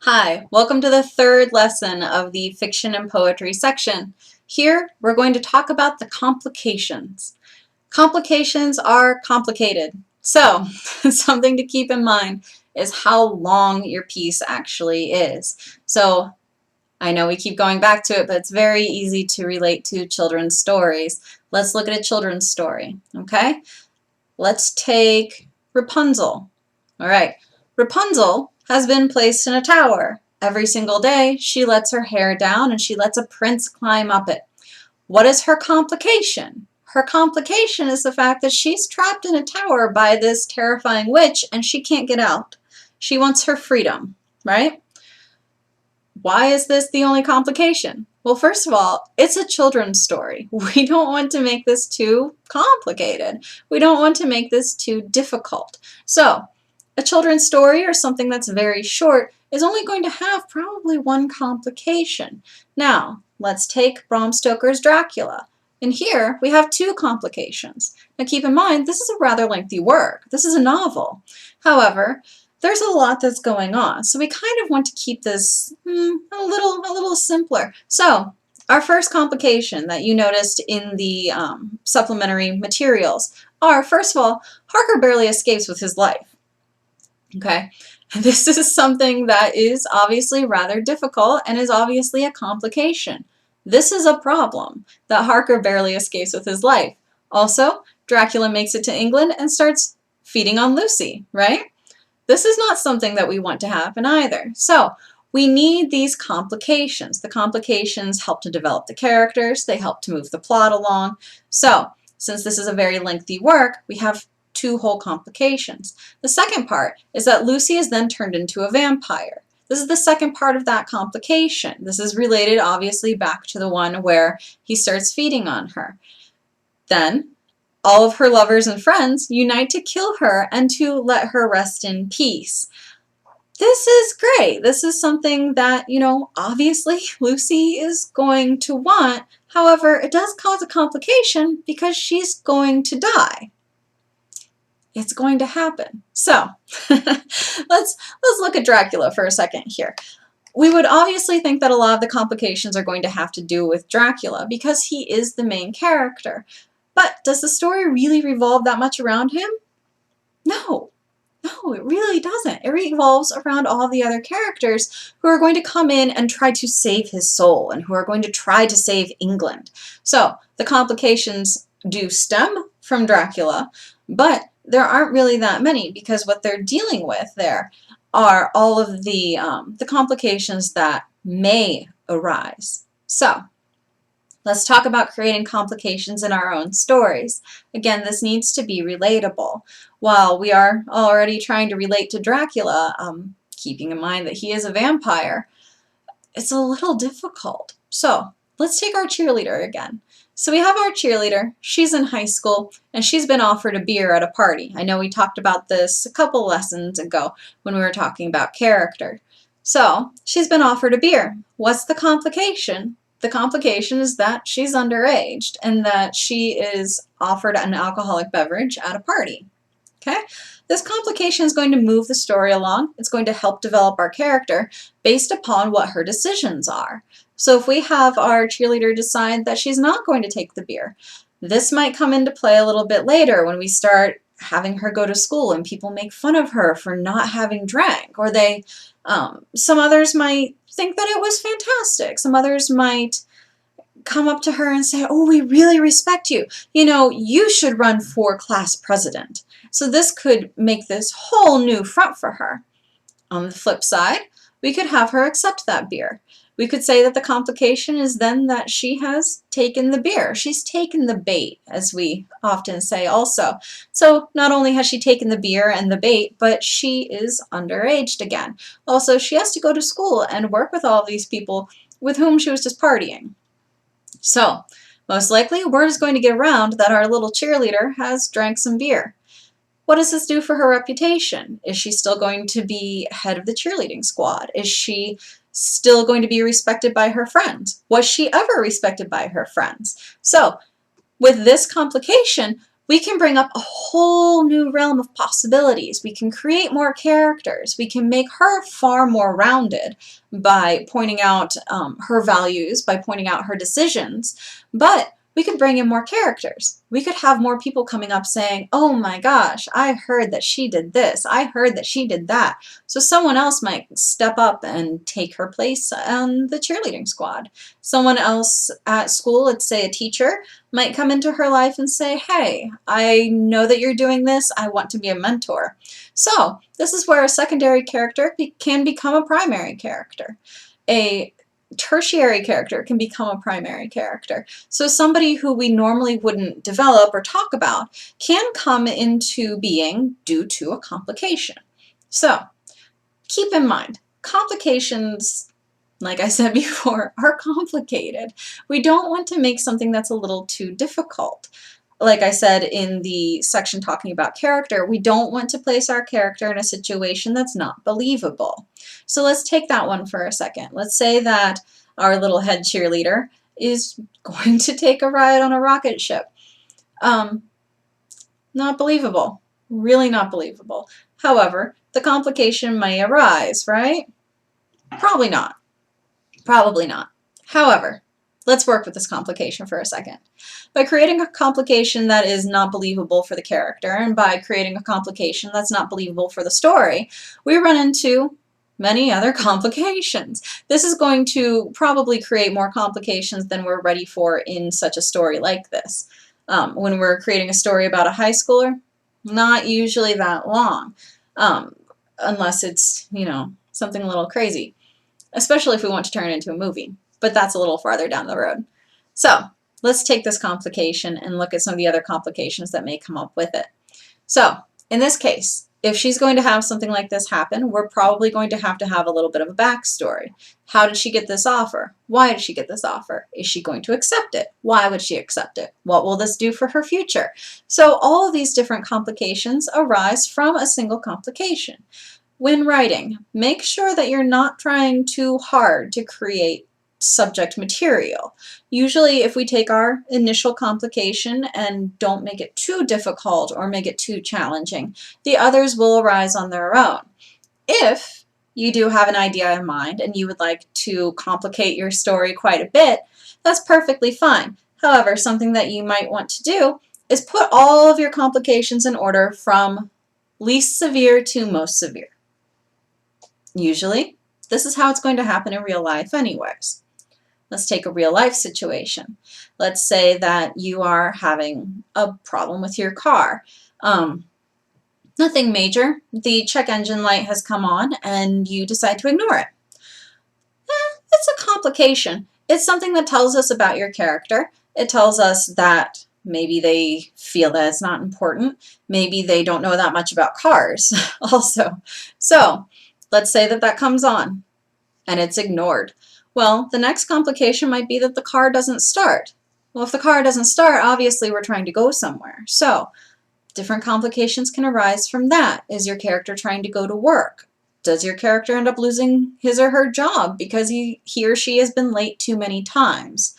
Hi, welcome to the third lesson of the fiction and poetry section. Here, we're going to talk about the complications. Complications are complicated. So, something to keep in mind is how long your piece actually is. So, I know we keep going back to it, but it's very easy to relate to children's stories. Let's look at a children's story, okay? Let's take Rapunzel. All right, Rapunzel has been placed in a tower. Every single day, she lets her hair down and she lets a prince climb up it. What is her complication? Her complication is the fact that she's trapped in a tower by this terrifying witch and she can't get out. She wants her freedom, right? Why is this the only complication? Well, first of all, it's a children's story. We don't want to make this too complicated. We don't want to make this too difficult. So, a children's story or something that's very short is only going to have probably one complication. Now, let's take Bram Stoker's Dracula. And here we have two complications. Now keep in mind, this is a rather lengthy work. This is a novel. However, there's a lot that's going on. So we kind of want to keep this a little simpler. So our first complication that you noticed in the supplementary materials are, first of all, Harker barely escapes with his life. Okay, this is something that is obviously rather difficult and is obviously a complication. This is a problem that Harker barely escapes with his life. Also, Dracula makes it to England and starts feeding on Lucy, right? This is not something that we want to happen either. So we need these complications. The complications help to develop the characters. They help to move the plot along. So since this is a very lengthy work, we have two whole complications. The second part is that Lucy is then turned into a vampire. This is the second part of that complication. This is related, obviously, back to the one where he starts feeding on her. Then all of her lovers and friends unite to kill her and to let her rest in peace. This is great. This is something that, obviously Lucy is going to want. However, it does cause a complication because she's going to die. It's going to happen. So let's look at Dracula for a second here. We would obviously think that a lot of the complications are going to have to do with Dracula because he is the main character. But does the story really revolve that much around him? No. No, it really doesn't. It revolves around all the other characters who are going to come in and try to save his soul and who are going to try to save England. So the complications do stem from Dracula, but there aren't really that many because what they're dealing with there are all of the complications that may arise. So let's talk about creating complications in our own stories. Again, this needs to be relatable. While we are already trying to relate to Dracula, keeping in mind that he is a vampire, it's a little difficult. So let's take our cheerleader again. So we have our cheerleader. She's in high school, and she's been offered a beer at a party. I know we talked about this a couple lessons ago when we were talking about character. So she's been offered a beer. What's the complication? The complication is that she's underage and that she is offered an alcoholic beverage at a party. Okay? This complication is going to move the story along. It's going to help develop our character based upon what her decisions are. So if we have our cheerleader decide that she's not going to take the beer, this might come into play a little bit later when we start having her go to school and people make fun of her for not having drank, or some others might think that it was fantastic. Some others might come up to her and say, oh, we really respect you. You should run for class president. So this could make this whole new front for her. On the flip side, we could have her accept that beer. We could say that the complication is then that she has taken the beer. She's taken the bait, as we often say also. So not only has she taken the beer and the bait, but she is underaged again. Also, she has to go to school and work with all of these people with whom she was just partying. So, most likely, word is going to get around that our little cheerleader has drank some beer. What does this do for her reputation? Is she still going to be head of the cheerleading squad? Is she still going to be respected by her friends? Was she ever respected by her friends? So, with this complication, we can bring up a whole new realm of possibilities. We can create more characters. We can make her far more rounded by pointing out her values, by pointing out her decisions, but we could bring in more characters. We could have more people coming up saying, oh my gosh, I heard that she did this. I heard that she did that. So someone else might step up and take her place on the cheerleading squad. Someone else at school, let's say a teacher, might come into her life and say, hey, I know that you're doing this. I want to be a mentor. So this is where a secondary character can become a primary character. A tertiary character can become a primary character. So somebody who we normally wouldn't develop or talk about can come into being due to a complication. So keep in mind, complications, like I said before, are complicated. We don't want to make something that's a little too difficult. Like I said in the section talking about character, we don't want to place our character in a situation that's not believable. So let's take that one for a second. Let's say that our little head cheerleader is going to take a ride on a rocket ship. Not believable. Really not believable. However, the complication may arise, right? Probably not. Probably not. However, let's work with this complication for a second. By creating a complication that is not believable for the character, and by creating a complication that's not believable for the story, we run into many other complications. This is going to probably create more complications than we're ready for in such a story like this. When we're creating a story about a high schooler, not usually that long, unless it's, something a little crazy, especially if we want to turn it into a movie, but that's a little farther down the road. So let's take this complication and look at some of the other complications that may come up with it. So in this case, if she's going to have something like this happen, we're probably going to have a little bit of a backstory. How did she get this offer? Why did she get this offer? Is she going to accept it? Why would she accept it? What will this do for her future? So all of these different complications arise from a single complication. When writing, make sure that you're not trying too hard to create subject material. Usually if we take our initial complication and don't make it too difficult or make it too challenging, the others will arise on their own. If you do have an idea in mind and you would like to complicate your story quite a bit, that's perfectly fine. However, something that you might want to do is put all of your complications in order from least severe to most severe. Usually, this is how it's going to happen in real life anyways. Let's take a real life situation. Let's say that you are having a problem with your car. Nothing major. The check engine light has come on and you decide to ignore it. It's a complication. It's something that tells us about your character. It tells us that maybe they feel that it's not important. Maybe they don't know that much about cars also. So let's say that that comes on and it's ignored. Well, the next complication might be that the car doesn't start. Well, if the car doesn't start, obviously we're trying to go somewhere. So different complications can arise from that. Is your character trying to go to work? Does your character end up losing his or her job because he or she has been late too many times?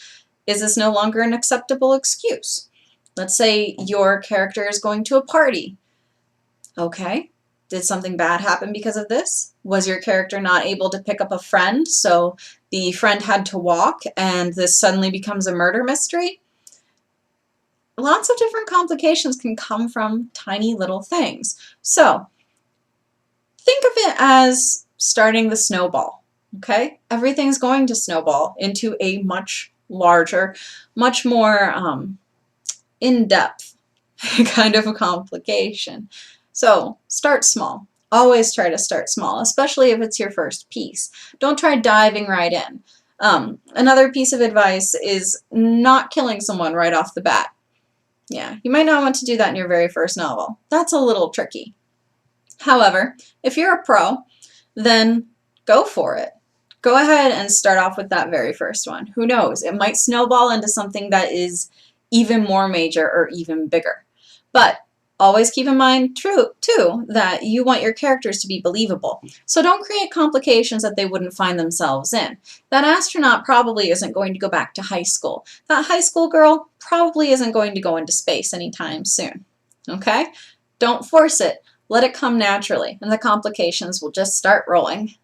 Is this no longer an acceptable excuse? Let's say your character is going to a party. Okay. Did something bad happen because of this? Was your character not able to pick up a friend, so the friend had to walk, and this suddenly becomes a murder mystery? Lots of different complications can come from tiny little things. So think of it as starting the snowball, okay? Everything's going to snowball into a much larger, much more in-depth kind of a complication. So start small. Always try to start small, especially if it's your first piece. Don't try diving right in. Another piece of advice is not killing someone right off the bat. Yeah, you might not want to do that in your very first novel. That's a little tricky. However, if you're a pro, then go for it. Go ahead and start off with that very first one. Who knows? It might snowball into something that is even more major or even bigger. But always keep in mind, too, that you want your characters to be believable. So don't create complications that they wouldn't find themselves in. That astronaut probably isn't going to go back to high school. That high school girl probably isn't going to go into space anytime soon. Okay? Don't force it. Let it come naturally, and the complications will just start rolling.